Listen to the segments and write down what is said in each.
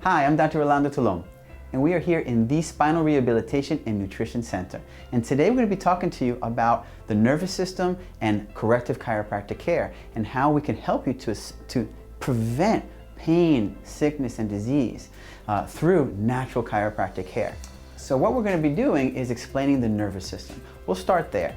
Hi, I'm Dr. Rolando Tolom, and we are here in the Spinal Rehabilitation and Nutrition Center. And today we're going to be talking to you about the nervous system and corrective chiropractic care and how we can help you to prevent pain, sickness, and disease through natural chiropractic care. So what we're going to be doing is explaining the nervous system. We'll start there.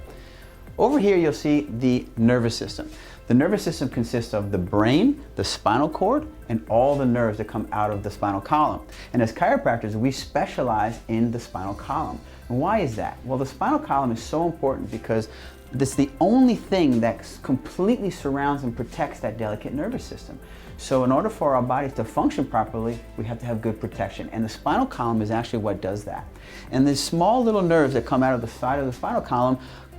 Over here you'll see the nervous system. The nervous system consists of the brain, the spinal cord, and all the nerves that come out of the spinal column. And as chiropractors, we specialize in the spinal column. And why is that? Well, the spinal column is so important because it's the only thing that completely surrounds and protects that delicate nervous system. So in order for our bodies to function properly, we have to have good protection. And the spinal column is actually what does that. And the small little nerves that come out of the side of the spinal column,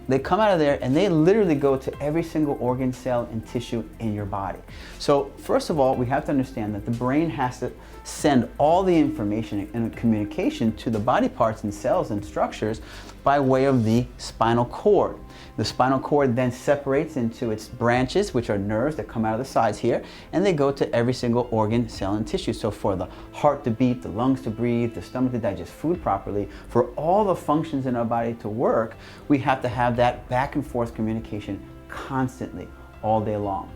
they come out of there and they literally go to every single organ, cell, and tissue in your body. So first of all, we have to understand that the brain has to send all the information and communication to the body parts and cells and structures by way of the spinal cord. The spinal cord then separates into its branches, which are nerves that come out of the sides here, and they go to every single organ, cell, and tissue. So for the heart to beat, the lungs to breathe, the stomach to digest food properly, for all the functions in our body to work, we have to have that back and forth communication constantly, all day long.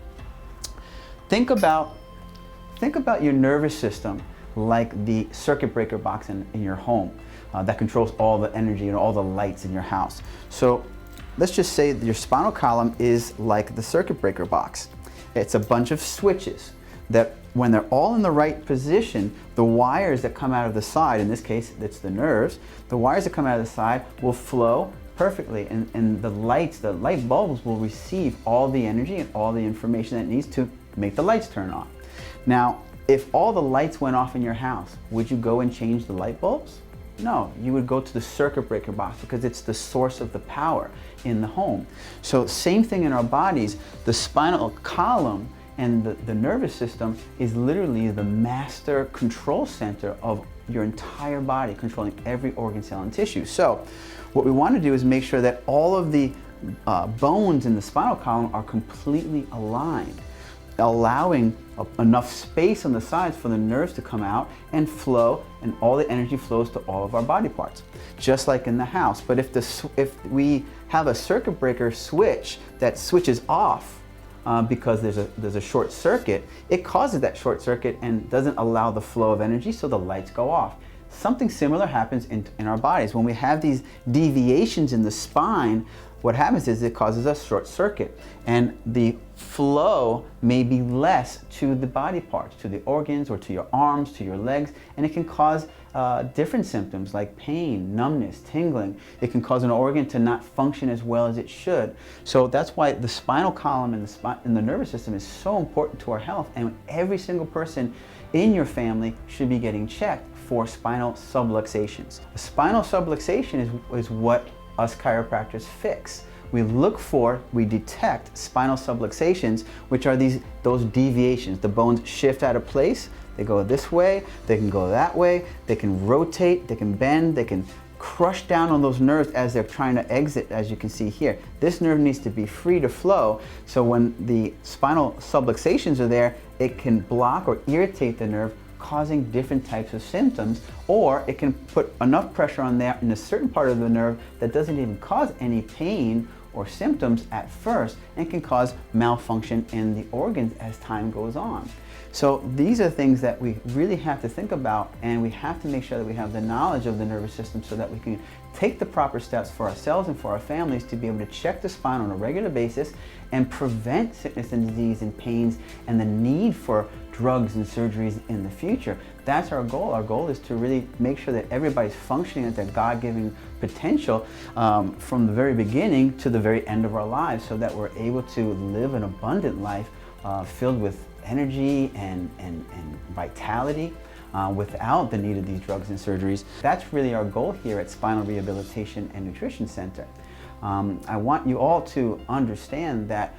Think about your nervous system like the circuit breaker box in your home that controls all the energy and all the lights in your house. So let's just say that your spinal column is like the circuit breaker box. It's a bunch of switches that when they're all in the right position, the wires that come out of the side, in this case it's the nerves, the wires that come out of the side will flow perfectly, and the light bulbs will receive all the energy and all the information that it needs to make the lights turn on. Now, if all the lights went off in your house, would you go and change the light bulbs? No, you would go to the circuit breaker box because it's the source of the power in the home. So same thing in our bodies, the spinal column and the nervous system is literally the master control center of your entire body, controlling every organ, cell, and tissue. So what we want to do is make sure that all of the bones in the spinal column are completely aligned, allowing enough space on the sides for the nerves to come out and flow, and all the energy flows to all of our body parts, just like in the house. But if we have a circuit breaker switch that switches off because there's a short circuit, it causes that short circuit and doesn't allow the flow of energy, so the lights go off. Something similar happens in our bodies. When we have these deviations in the spine, what happens is it causes a short circuit, and the flow may be less to the body parts, to the organs, or to your arms, to your legs, and it can cause different symptoms like pain, numbness, tingling. It can cause an organ to not function as well as it should. So that's why the spinal column and the nervous system is so important to our health, and every single person in your family should be getting checked for spinal subluxations. A spinal subluxation is what us chiropractors fix. We detect spinal subluxations, which are those deviations. The bones shift out of place, they go this way, they can go that way, they can rotate, they can bend, they can crush down on those nerves as they're trying to exit, as you can see here. This nerve needs to be free to flow, so when the spinal subluxations are there, it can block or irritate the nerve, causing different types of symptoms, or it can put enough pressure on there in a certain part of the nerve that doesn't even cause any pain or symptoms at first, and can cause malfunction in the organs as time goes on. So these are things that we really have to think about, and we have to make sure that we have the knowledge of the nervous system so that we can take the proper steps for ourselves and for our families to be able to check the spine on a regular basis and prevent sickness and disease and pains and the need for drugs and surgeries in the future. That's our goal. Our goal is to really make sure that everybody's functioning at their God-given potential from the very beginning to the very end of our lives, so that we're able to live an abundant life filled with energy and vitality without the need of these drugs and surgeries. That's really our goal here at Spinal Rehabilitation and Nutrition Center. I want you all to understand that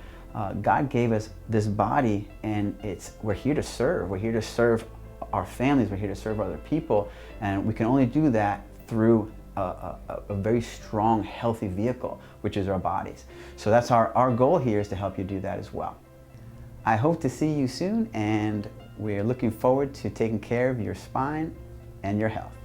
God gave us this body, and we're here to serve. We're here to serve our families. We're here to serve other people, and we can only do that through a very strong, healthy vehicle, which is our bodies. So that's our goal here, is to help you do that as well. I hope to see you soon, and We're looking forward to taking care of your spine and your health.